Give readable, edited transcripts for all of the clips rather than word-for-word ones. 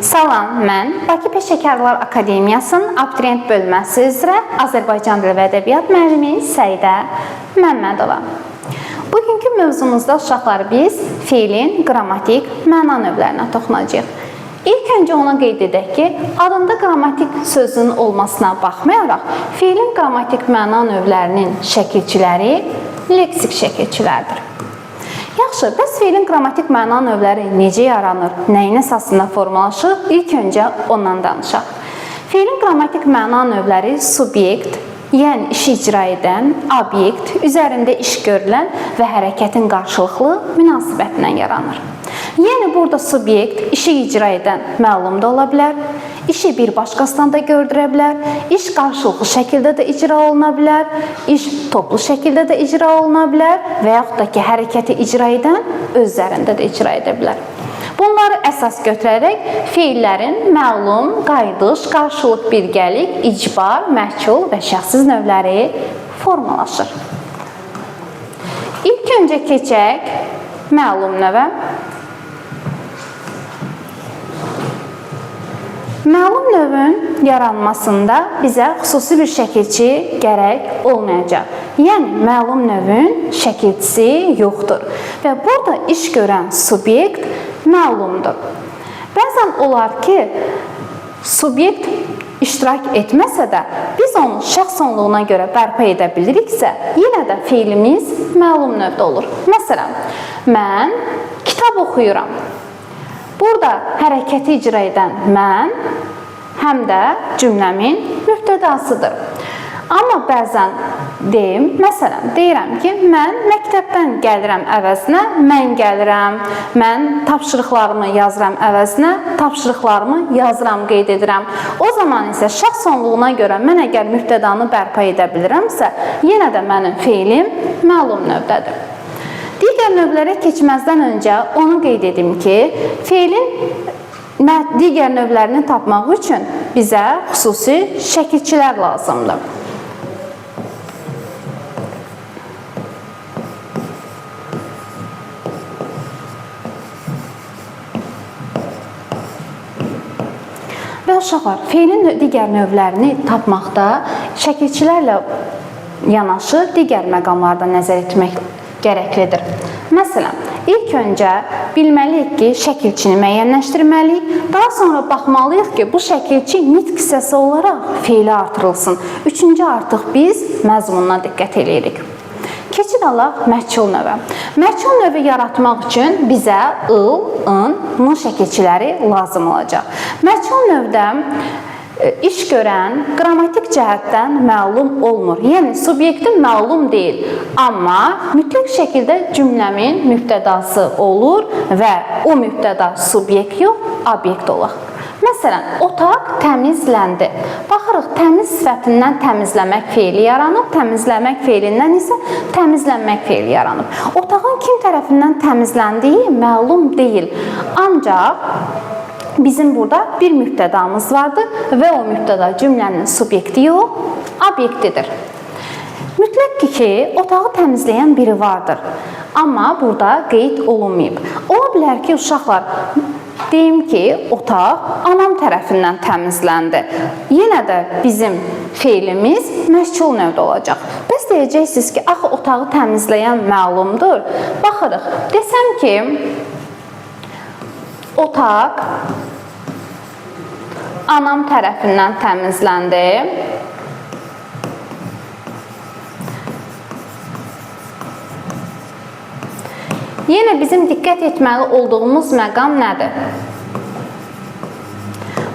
Salam, mən Bakı Peşəkarlar Akademiyasının abituriyent bölməsi üzrə Azərbaycan dili və ədəbiyyat müəllimi Səidə Məmmədova. Bugünkü mövzumuzda uşaqlar biz feilin qrammatik məna növlərinə toxunacağıq. İlk öncə ona qeyd edək ki, adında qrammatik sözünün olmasına baxmayaraq, feilin qrammatik məna növlərinin şəkilçiləri leksik şəkilçilərdir. Yaxşı, bəs feilin qrammatik məna növləri necə yaranır, nəyin əsasında formalaşır? İlk öncə ondan danışaq. Feilin qrammatik məna növləri subyekt, yəni işi icra edən, obyekt, üzərində iş görülən və hərəkətin qarşılıqlı münasibətindən yaranır. Yəni, burada subyekt, işi icra edən məlum da ola bilər, işi bir başqasından da gördürə bilər, iş qarşılıqlı şəkildə də icra oluna bilər, iş toplu şəkildə də icra oluna bilər və yaxud da ki, hərəkəti icra edən özlərində də icra edə bilər. Bunları əsas götürərək feillərin məlum, qayıdış, qarşılıq birgəlik, icbar, məhkul və şəxsiz növləri formalaşır. İlk öncə keçək məlum növə. Məlum növün yaranmasında bizə xüsusi bir şəkilçi gərək olmayacaq. Yəni, məlum növün şəkilçisi yoxdur. Və burada iş görən subyekt məlumdur. Bəzən olar ki, subyekt iştirak etməsə də, biz onu şəxs onluğuna görə bərpa edə biliriksə, yenə də feilimiz məlum növdə olur. Məsələn, mən kitab oxuyuram. Burada hərəkəti icra edən mən həm də cümləmin mübtədasıdır. Amma bəzən məsələn, deyirəm ki, mən məktəbdən gəlirəm əvəzinə, mən gəlirəm, mən tapşırıqlarımı yazıram əvəzinə, tapşırıqlarımı yazıram, qeyd edirəm. O zaman isə şəxs onluğuna görə mən əgər mübtədanı bərpa edə bilirəmsə, yenə də mənim feilim məlum növdədir. Digər növlərə keçməzdən öncə onu qeyd edim ki, feilin digər növlərini tapmaq üçün bizə xüsusi şəkilçilər lazımdır. Və uşaqlar, feilin digər növlərini tapmaqda şəkilçilərlə yanaşı digər məqamlarda nəzər etmək gərəklidir. Məsələn, ilk öncə bilməliyik ki, şəkilçini müəyyənləşdirməliyik. Daha sonra baxmalıyıq ki, bu şəkilçi nitq hissəsi olaraq feili artırılsın. Üçüncü artıq biz məzmununa diqqət edirik. Keçid alaq məhkul növə. Məhkul növü yaratmaq üçün bizə ıl, ın, n şəkilçiləri lazım olacaq. Məhkul növdə iş görən qrammatik cəhətdən məlum olmur. Yəni, subyektin məlum deyil. Amma mütləq şəkildə cümləmin mübtədası olur və o mübtəda subyekt yox, obyekt olur. Məsələn, otaq təmizləndi. Baxırıq, təmiz sifətindən təmizləmək feili yaranıb, təmizləmək feilindən isə təmizlənmək feili yaranıb. Otağın kim tərəfindən təmizləndiyi məlum deyil. Ancaq bizim burada bir mübtədamız vardır və o mübtəda cümlənin subyekti yox, obyektidir. Mütləq ki, otağı təmizləyən biri vardır. Amma burada qeyd olunmayıb. Ola bilər ki, uşaqlar, deyim ki, otaq anam tərəfindən təmizləndi. Yenə də bizim feilimiz məhkul növdə olacaq. Bəs deyəcəksiniz ki, axı otağı təmizləyən məlumdur. Baxırıq, desəm ki, otaq anam tərəfindən təmizləndi. Yenə bizim diqqət etməli olduğumuz məqam nədir?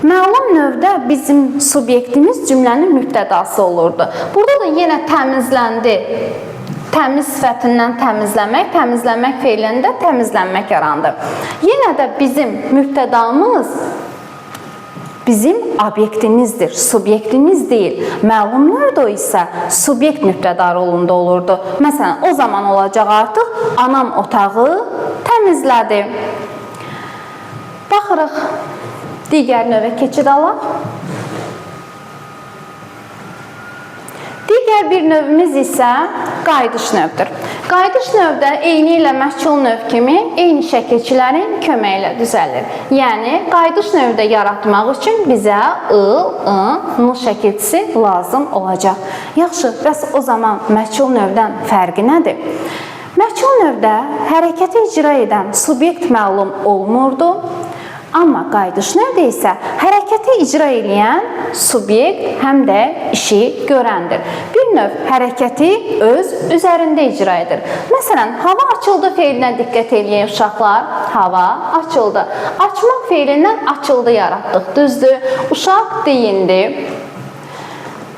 Məlum növdə bizim subyektimiz cümlənin mübtədası olurdu. Burada da yenə təmizləndi. Təmiz sifətindən təmizləmək, təmizləmək feilində təmizlənmək yarandı. Yenə də bizim mübtədamız bizim obyektimizdir, subyektimiz deyil. Məlum növdə isə subyekt mübtəda rolunda olurdu. Məsələn, o zaman olacaq artıq anam otağı təmizlədi. Baxırıq, digər növə keçid alaq. Digər bir növümüz isə qayıdış növüdür. Qayıdış növdə eyni ilə məchul növ kimi eyni şəkilçilərin köməyi ilə düzəlir. Yəni, qayıdış növdə yaratmaq üçün bizə n şəkilçisi lazım olacaq. Yaxşı, bəs o zaman məchul növdən fərqi nədir? Məchul növdə hərəkəti icra edən subyekt məlum olmurdu. Amma qayıdış növdə isə hərəkəti icra edən subyekt həm də işi görəndir. Bir növ hərəkəti öz üzərində icra edir. Məsələn, hava açıldı feilinə diqqət edin uşaqlar. Hava açıldı. Açmaq feilindən açıldı yaratdıq, düzdür? Uşaq deyindi.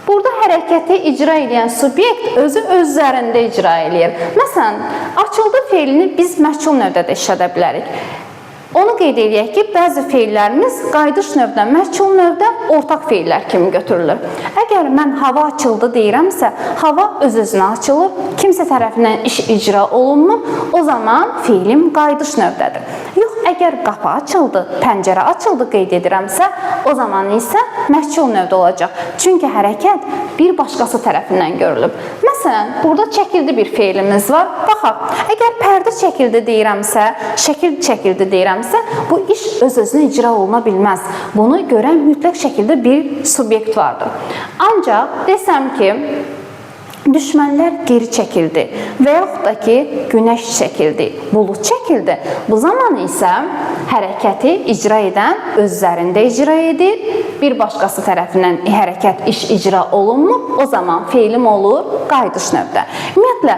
Burada hərəkəti icra edən subyekt özü öz üzərində icra edir. Məsələn, açıldı feilini biz məchul növdə də işlədə bilərik. Onu qeyd edək ki, bəzi feillərimiz qayıdış növdə, məchul növdə ortaq feillər kimi götürülür. Əgər mən hava açıldı deyirəmsə, hava öz-özünə açılır, kimsə tərəfindən iş icra olunmur, o zaman feilim qayıdış növdədir. Yox, əgər qapı açıldı, pəncərə açıldı qeyd edirəmsə, o zaman isə məchul növdə olacaq. Çünki hərəkət bir başqası tərəfindən görülüb. Məsələn, burada çəkildi bir feilimiz var. Baxaq, əgər pərdə çəkildi deyirəmsə, şəkil çəkildi deyirəmsə, bu iş öz-özünə icra oluna bilməz. Bunu görən mütləq şəkildə bir subyekt vardır. Ancaq desəm ki, düşmənlər geri çəkildi və yaxud da ki, günəş çəkildi, bulut çəkildi. Bu zaman isə hərəkəti icra edən öz üzərində icra edir, bir başqası tərəfindən hərəkət, iş icra olunmur, o zaman feilim olur qayıdış növdə. Ümumiyyətlə,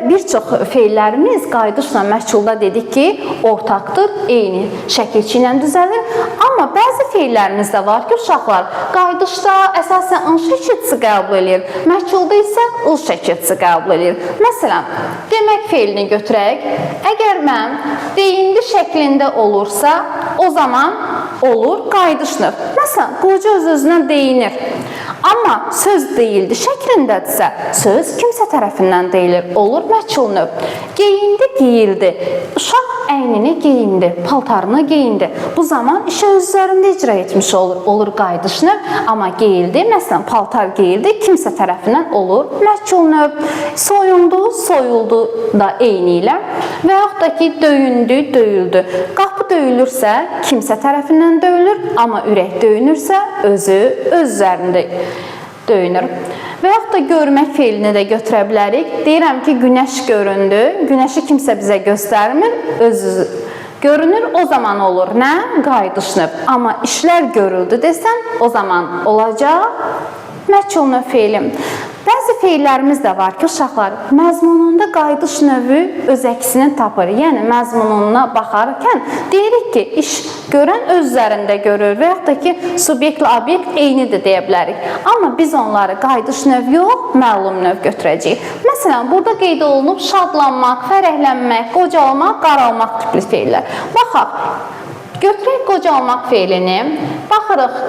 bir çox feillərimiz qayıdışla məchulda dedik ki, ortaqdır, eyni şəkilçi ilə düzəlir. Amma bəzi feillərimiz də var ki, uşaqlar qayıdışda əsasən ın şəkilçisi qəbul edir, məchulda isə ıl şəkilçisi qəbul edir. Məsələn, demək feilini götürək. Əgər mən deyindi şəklində olursa, o zaman olur qayıdış növ. Məsələn, qoca öz-özünə deyinir. Amma söz deyildi şəklindədirsə, söz kimsə tərəfindən deyilir, olur məchul növ. Geyindi, geyildi. Uşaq əynini geyindi, paltarını geyindi. Bu zaman işə öz üzərində icra etmiş olur qayıdış növ. Amma geyildi, məsələn, paltar geyildi, kimsə tərəfindən olur məchul növ. Soyundu, soyuldu da eyni ilə və yaxud da ki, döyündü, döyüldü. Qapı döyülürsə, kimsə tərəfindən döyülür, amma ürək döyünürsə, özü öz üzərində döyünür. Və yaxud da görmək feilini də götürə bilərik. Deyirəm ki, günəş göründü, günəşi kimsə bizə göstərmir, özü görünür, o zaman olur nə? Qayıdış növ. Amma işlər görüldü desən, o zaman olacaq məchul növ feilim. Bəzi feillərimiz də var ki, uşaqlar, məzmununda qayıdış növü öz əksini tapır. Yəni, məzmununa baxarkən deyirik ki, iş görən öz üzərində görür və yaxud da ki, subyektlə obyekt eynidir deyə bilərik. Amma biz onları qayıdış növ yox, məlum növ götürəcəyik. Məsələn, burada qeyd olunub şadlanmaq, fərəhlənmək, qocalmaq, qaralmaq tipli feillər. Baxaq, götürək qocalmaq feilini, baxırıq.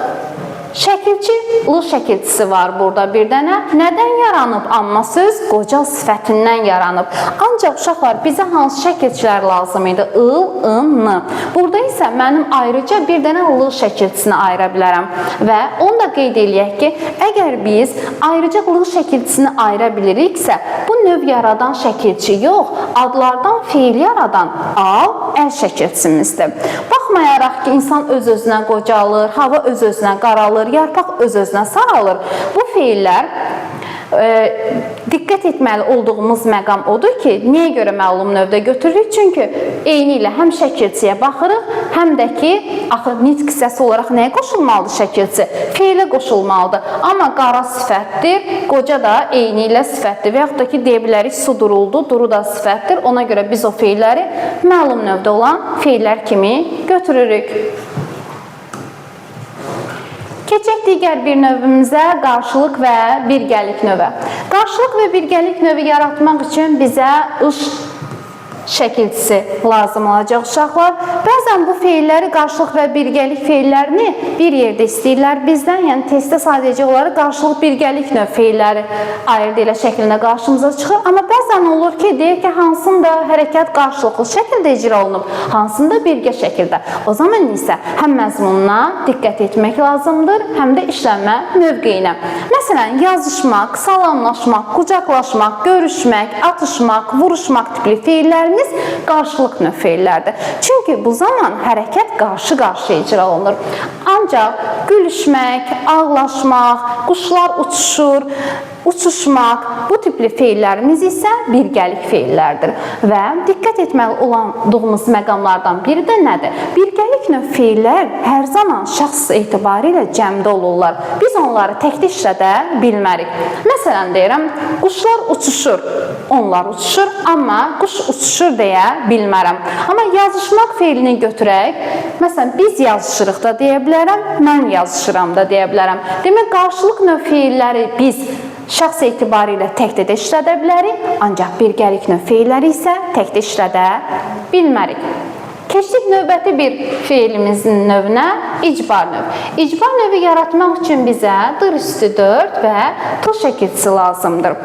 Şəkilçi, lı şəkilçisi var burada bir dənə. Nədən yaranıb? Amma söz qocal sifətindən yaranıb. Ancaq uşaqlar, bizə hansı şəkilçilər lazım idi? ıl, ın, n. Burada isə mənim ayrıca bir dənə lı şəkilçisini ayıra bilərəm. Və onu da qeyd eləyək ki, əgər biz ayrıca lı şəkilçisini ayıra biliriksə, bu növ yaradan şəkilçi yox, adlardan feil yaradan al, əl şəkilçimizdir. Baxmayaraq ki, insan öz-özünə qocalır, hava öz-özünə qaralır, yarpaq öz-özünə saralır. Bu feillər diqqət etməli olduğumuz məqam odur ki, niyə görə məlum növdə götürürük? Çünki eyni ilə həm şəkilçiyə baxırıq, həm də ki, axı nitq hissəsi olaraq nəyə qoşulmalıdır şəkilçi? Feilə qoşulmalıdır. Amma qara sifətdir, qoca da eyni ilə sifətdir. Və yaxud da ki, deyə bilərik, su duruldu, duru da sifətdir. Ona görə biz o feilləri məlum növdə olan feillər kimi götürürük. Keçək digər bir növümüzə, qarşılıq və birgəlik növə. Qarşılıq və birgəlik növü yaratmaq üçün bizə ış şəkilçisi lazım olacaq uşaqlar. Bəzən bu feilləri qarşılıq və birgəlik feillərini bir yerdə istəyirlər bizdən. Yəni testdə sadəcə olaraq qarşılıq birgəlik növ feilləri ayırd elə şəklində qarşımıza çıxır. Amma bəzən olur ki, deyir ki, hansında hərəkət qarşılıqlı şəkildə icra olunub, hansında birgə şəkildə. O zaman isə həm məzmununa diqqət etmək lazımdır, həm də işlənmə mövqeyinə. Məsələn, yazışmaq, salamlaşmaq, qucaqlaşmaq, görüşmək, atışmaq, vuruşmaq tipli feillərimiz qarşılıq növ feillərdir. Çünki bu zaman hərəkət qarşı-qarşıya icra olunur. Ancaq gülüşmək, ağlaşmaq, quşlar uçuşur, uçuşmaq, bu tipli feillərimiz isə birgəlik feillərdir. Və diqqət etməli olduğumuz məqamlardan biri də nədir? Birgəlik növ feillər hər zaman şəxs etibarilə cəmdə olurlar. Biz onları təkdə işlədə bilmərik. Məsələn, deyirəm, quşlar uçuşur, onlar uçuşur, amma quş uçuşur deyə bilmərəm. Amma yazışmaq feilini götürək, məsələn, biz yazışırıq da deyə bilərəm, mən yazışıram da deyə bilərəm. Demək, qarşılıq növ feilləri biz şəxs etibarilə təkdə də işlədə bilərik, ancaq birgəlik növ feilləri isə təkdə işlədə bilmərik. Keçdik növbəti bir feilimizin növünə, icbar növ. İcbar növü yaratmaq üçün bizə dır üstü 4 və t şəkilçisi lazımdır.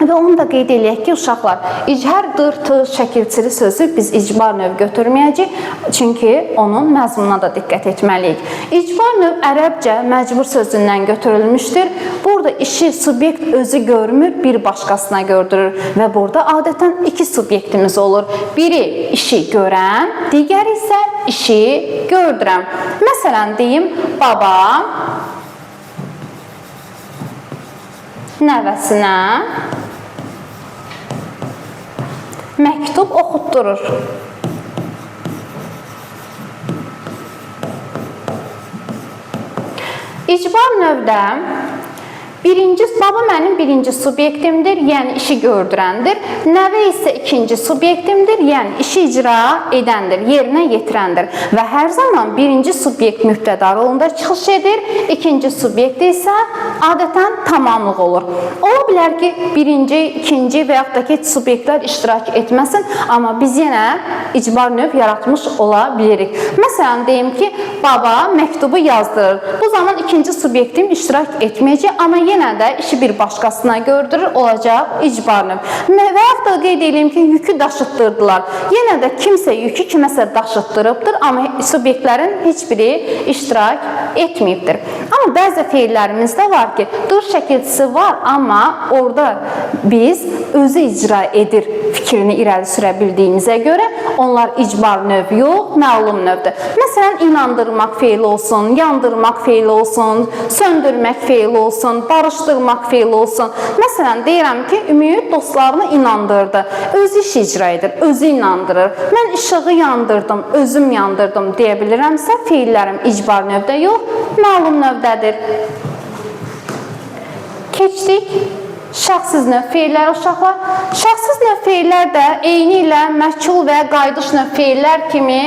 Və onu da qeyd eləyək ki, uşaqlar, hər dır, t şəkilçili sözü biz icbar növ götürməyəcəyik, çünki onun məzmununa da diqqət etməliyik. İcbar növ ərəbcə məcbur sözündən götürülmüşdür. Burada işi subyekt özü görmür, bir başqasına gördürür və burada adətən iki subyektimiz olur. Biri işi görən, digəri isə işi gördürən. Məsələn, deyim, baba nəvəsinə məktub oxutdurur. İcbar növdə baba mənim birinci subyektimdir, yəni işi gördürəndir. Nəvə isə ikinci subyektimdir, yəni işi icra edəndir, yerinə yetirəndir. Və hər zaman birinci subyekt mübtəda rolunda çıxış edir, ikinci subyekt isə adətən tamamlıq olur. Ola bilər ki, birinci, ikinci və yaxud da ki, subyektlər iştirak etməsin, amma biz yenə icbar növ yaratmış ola bilirik. Məsələn, deyim ki, baba məktubu yazdırır. Bu zaman ikinci subyektim iştirak etməyəcək, amma yenə də işi bir başqasına gördürür, olacaq icbar növ. Və yaxud da qeyd edeyim ki, yükü daşıtdırdılar. Yenə də kimsə yükü kiməsə daşıtdırıbdır, amma subyektlərin heç biri iştirak etməyibdir. Amma bəzi feillərimizdə var ki, dır şəkilçisi var, amma orada biz özü icra edir fikrini irəli sürə bildiyimizə görə onlar icbar növ yox, məlum növdür. Məsələn, inandırmaq feili olsun, yandırmaq feili olsun, söndürmək feili olsun, barışdırmaq feili olsun. Məsələn, deyirəm ki, Ümid dostlarını inandırdı. Özü iş icra edir, özü inandırır. Mən işığı yandırdım, özüm yandırdım deyə bilirəmsə, feillərim icbar növdə yox, məlum növdədir. Keçdik şəxssiz növ feillər uşaqlar. Şəxssiz növ feillər də eyni ilə məhkul və qayıdış növ feillər kimi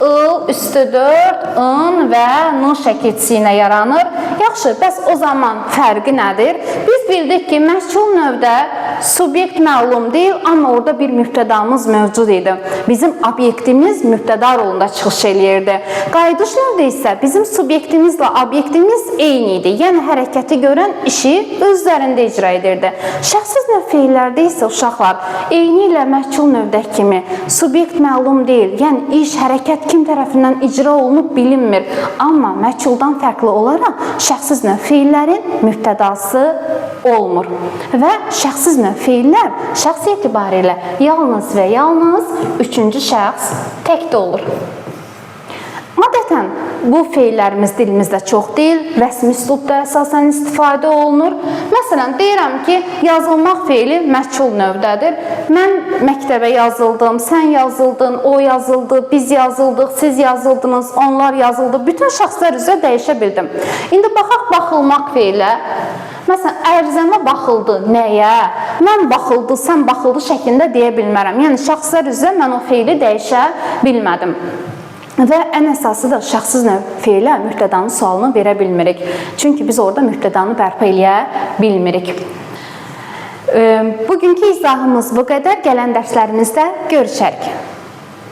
ıl üstü 4, ın və n şəkilçisi ilə yaranır. Yaxşı, bəs o zaman fərqi nədir? Biz bildik ki, məhkul növdə subyekt məlum deyil, amma orada bir mübtədamız mövcud idi. Bizim obyektimiz mübtəda rolunda çıxış eləyirdi. Qayıdış növdə isə bizim subyektimizlə obyektimiz eyni idi. Yəni, hərəkəti görən işi özlərində icra edirdi. Şəxssiz növ feillərdə isə uşaqlar eyni ilə məhkul növdə kimi subyekt məlum deyil. Yəni, iş, hərəkət kim tərəfindən icra olunub bilinmir. Amma məhkuldan fərqli olaraq şəxssiz növ feillərin mübtədası olmur. Və şəxssiz növ feillər şəxs etibarilə yalnız və yalnız üçüncü şəxs təkdə olur. Adətən bu feillərimiz dilimizdə çox deyil, rəsmi üslubda əsasən istifadə olunur. Məsələn, deyirəm ki, yazılmaq feili məhkul növdədir. Mən məktəbə yazıldım, sən yazıldın, o yazıldı, biz yazıldıq, siz yazıldınız, onlar yazıldı. Bütün şəxslər üzrə dəyişə bildim. İndi baxaq baxılmaq feilə. Məsələn, ərizəmə baxıldı, nəyə? Mən baxıldı, sən baxıldı şəklində deyə bilmərəm. Yəni, şəxslər üzrə mən o feili dəyişə bilmədim. Və ən əsası da şəxssiz növ feilə mübtədanın sualını verə bilmirik. Çünki biz orada mübtədanı bərpa eləyə bilmirik. Bugünkü izahımız bu qədər. Gələn dərslərimizdə görüşərik.